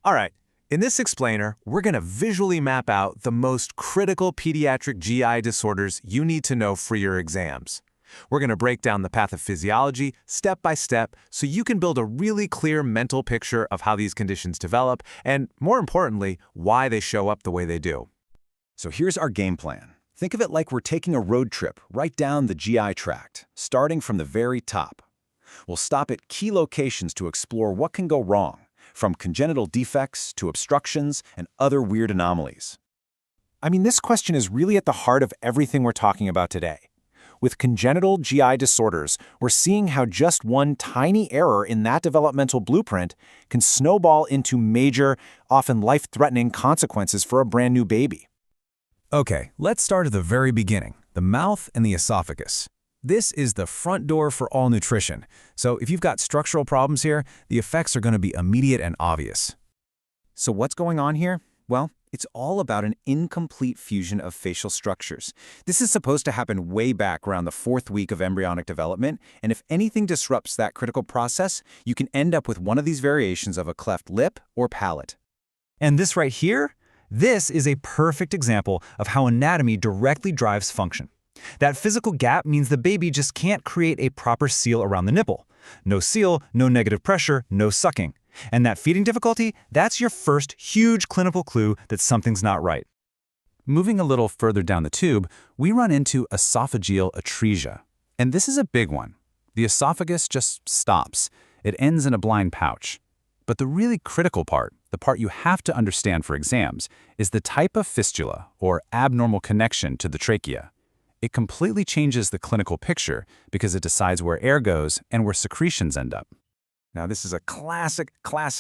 All right, in this explainer, we're going to visually map out the most critical pediatric GI disorders you need to know for your exams. We're going to break down the pathophysiology step by step so you can build a really clear mental picture of how these conditions develop and, more importantly, why they show up the way they do. So here's our game plan. Think of it like we're taking a road trip right down the GI tract, starting from the very top. We'll stop at key locations to explore what can go wrong, from congenital defects to obstructions and other weird anomalies. I mean, this question is really at the heart of everything we're talking about today. With congenital GI disorders, we're seeing how just one tiny error in that developmental blueprint can snowball into major, often life-threatening consequences for a brand new baby. Okay, let's start at the very beginning, the mouth and the esophagus. This is the front door for all nutrition, so if you've got structural problems here, the effects are going to be immediate and obvious. So what's going on here? Well, it's all about an incomplete fusion of facial structures. This is supposed to happen way back around the 4th week of embryonic development, and if anything disrupts that critical process, you can end up with one of these variations of a cleft lip or palate. And this right here? This is a perfect example of how anatomy directly drives function. That physical gap means the baby just can't create a proper seal around the nipple. No seal, no negative pressure, no sucking. And that feeding difficulty, that's your first huge clinical clue that something's not right. Moving a little further down the tube, we run into esophageal atresia. And this is a big one. The esophagus just stops. It ends in a blind pouch. But the really critical part, the part you have to understand for exams, is the type of fistula or abnormal connection to the trachea. It completely changes the clinical picture because it decides where air goes and where secretions end up. Now, this is a classic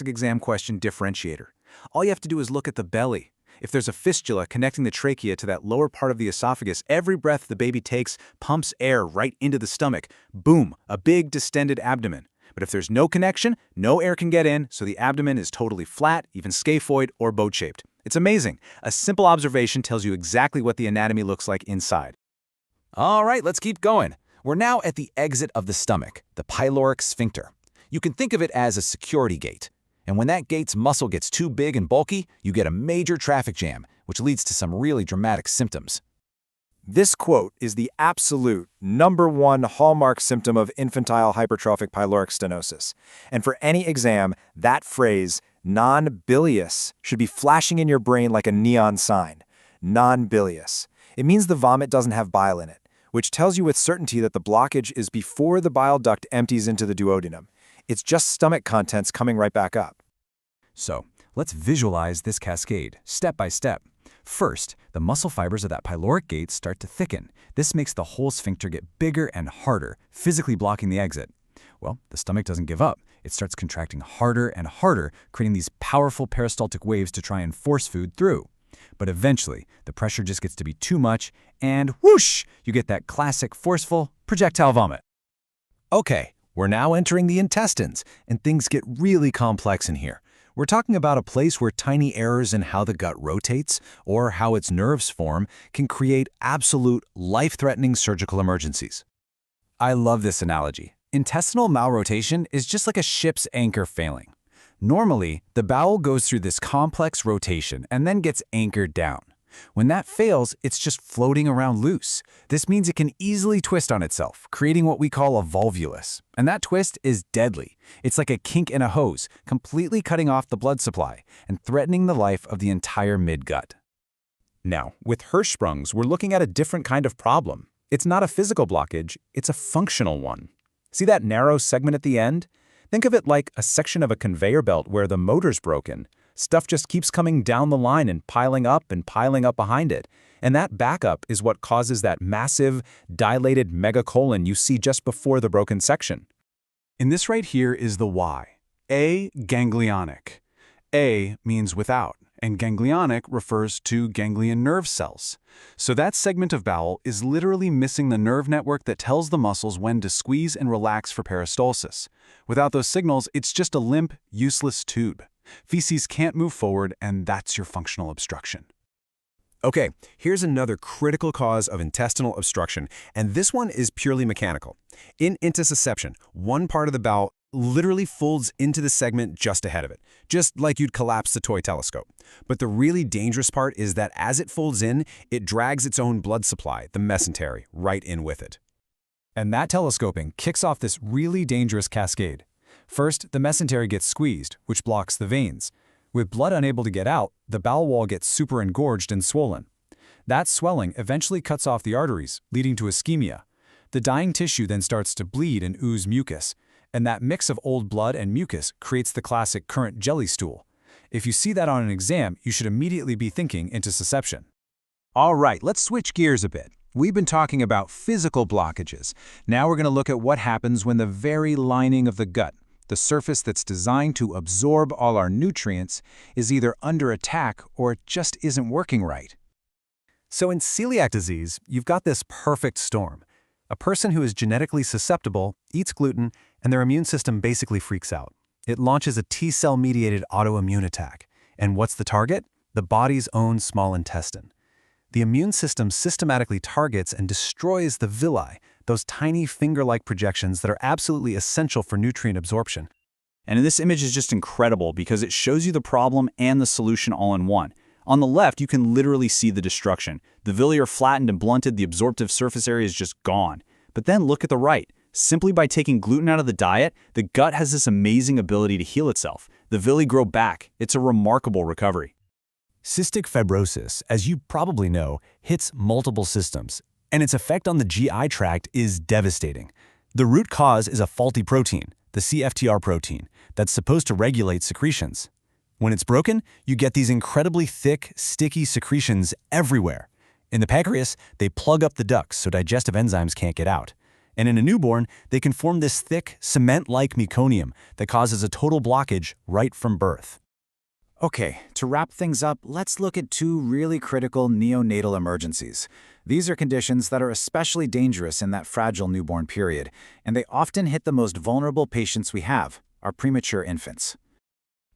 exam question differentiator. All you have to do is look at the belly. If there's a fistula connecting the trachea to that lower part of the esophagus, every breath the baby takes pumps air right into the stomach. Boom, a big distended abdomen. But if there's no connection, no air can get in, so the abdomen is totally flat, even scaphoid or boat-shaped. It's amazing. A simple observation tells you exactly what the anatomy looks like inside. All right, let's keep going. We're now at the exit of the stomach, the pyloric sphincter. You can think of it as a security gate. And when that gate's muscle gets too big and bulky, you get a major traffic jam, which leads to some really dramatic symptoms. This quote is the absolute #1 hallmark symptom of infantile hypertrophic pyloric stenosis. And for any exam, that phrase, non-bilious, should be flashing in your brain like a neon sign. Non-bilious. It means the vomit doesn't have bile in it, which tells you with certainty that the blockage is before the bile duct empties into the duodenum. It's just stomach contents coming right back up. So, let's visualize this cascade, step by step. First, the muscle fibers of that pyloric gate start to thicken. This makes the whole sphincter get bigger and harder, physically blocking the exit. Well, the stomach doesn't give up. It starts contracting harder and harder, creating these powerful peristaltic waves to try and force food through. But eventually, the pressure just gets to be too much, and whoosh, you get that classic forceful projectile vomit. Okay, we're now entering the intestines, and things get really complex in here. We're talking about a place where tiny errors in how the gut rotates or how its nerves form can create absolute life-threatening surgical emergencies. I love this analogy. Intestinal malrotation is just like a ship's anchor failing. Normally, the bowel goes through this complex rotation and then gets anchored down. When that fails, it's just floating around loose. This means it can easily twist on itself, creating what we call a volvulus. And that twist is deadly. It's like a kink in a hose, completely cutting off the blood supply and threatening the life of the entire midgut. Now, with Hirschsprung's, we're looking at a different kind of problem. It's not a physical blockage, it's a functional one. See that narrow segment at the end? Think of it like a section of a conveyor belt where the motor's broken. Stuff just keeps coming down the line and piling up behind it. And that backup is what causes that massive, dilated megacolon you see just before the broken section. And this right here is the why. A, ganglionic. A means without, and ganglionic refers to ganglion nerve cells. So that segment of bowel is literally missing the nerve network that tells the muscles when to squeeze and relax for peristalsis. Without those signals, it's just a limp, useless tube. Feces can't move forward, and that's your functional obstruction. Okay, here's another critical cause of intestinal obstruction, and this one is purely mechanical. In intussusception, one part of the bowel literally folds into the segment just ahead of it, just like you'd collapse the toy telescope. But the really dangerous part is that as it folds in, it drags its own blood supply, the mesentery, right in with it. And that telescoping kicks off this really dangerous cascade. First, the mesentery gets squeezed, which blocks the veins. With blood unable to get out, the bowel wall gets super engorged and swollen. That swelling eventually cuts off the arteries, leading to ischemia. The dying tissue then starts to bleed and ooze mucus, and that mix of old blood and mucus creates the classic current jelly stool. If you see that on an exam, you should immediately be thinking intussusception. All right, let's switch gears a bit. We've been talking about physical blockages. Now we're going to look at what happens when the very lining of the gut, the surface that's designed to absorb all our nutrients, is either under attack or it just isn't working right. So in celiac disease, you've got this perfect storm. A person who is genetically susceptible eats gluten, and their immune system basically freaks out. It launches a T-cell-mediated autoimmune attack. And what's the target? The body's own small intestine. The immune system systematically targets and destroys the villi, those tiny finger-like projections that are absolutely essential for nutrient absorption. And this image is just incredible because it shows you the problem and the solution all in one. On the left, you can literally see the destruction. The villi are flattened and blunted, the absorptive surface area is just gone. But then look at the right. Simply by taking gluten out of the diet, the gut has this amazing ability to heal itself. The villi grow back. It's a remarkable recovery. Cystic fibrosis, as you probably know, hits multiple systems, and its effect on the GI tract is devastating. The root cause is a faulty protein, the CFTR protein, that's supposed to regulate secretions. When it's broken, you get these incredibly thick, sticky secretions everywhere. In the pancreas, they plug up the ducts so digestive enzymes can't get out. And in a newborn, they can form this thick, cement-like meconium that causes a total blockage right from birth. Okay, to wrap things up, let's look at two really critical neonatal emergencies. These are conditions that are especially dangerous in that fragile newborn period, and they often hit the most vulnerable patients we have, our premature infants.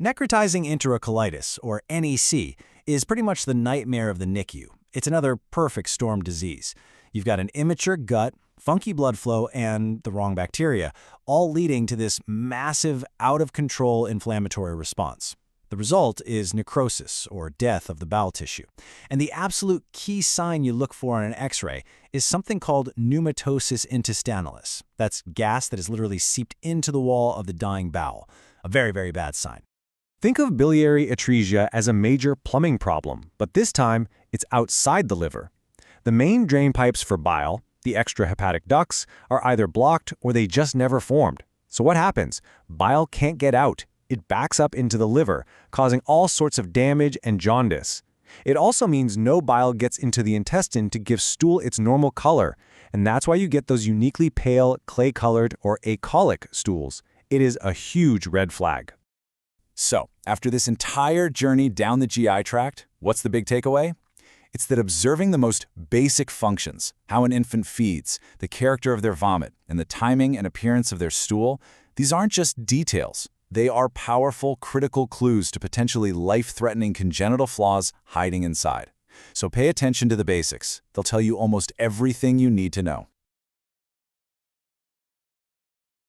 Necrotizing enterocolitis, or NEC, is pretty much the nightmare of the NICU. It's another perfect storm disease. You've got an immature gut, funky blood flow, and the wrong bacteria, all leading to this massive, out-of-control inflammatory response. The result is necrosis, or death of the bowel tissue. And the absolute key sign you look for on an X-ray is something called pneumatosis intestinalis. That's gas that is literally seeped into the wall of the dying bowel. A very, very bad sign. Think of biliary atresia as a major plumbing problem, but this time it's outside the liver. The main drain pipes for bile, the extrahepatic ducts, are either blocked or they just never formed. So what happens? Bile can't get out. It backs up into the liver, causing all sorts of damage and jaundice. It also means no bile gets into the intestine to give stool its normal color, and that's why you get those uniquely pale, clay-colored, or acholic stools. It is a huge red flag. So, after this entire journey down the GI tract, what's the big takeaway? It's that observing the most basic functions, how an infant feeds, the character of their vomit, and the timing and appearance of their stool, these aren't just details. They are powerful, critical clues to potentially life-threatening congenital flaws hiding inside. So pay attention to the basics. They'll tell you almost everything you need to know.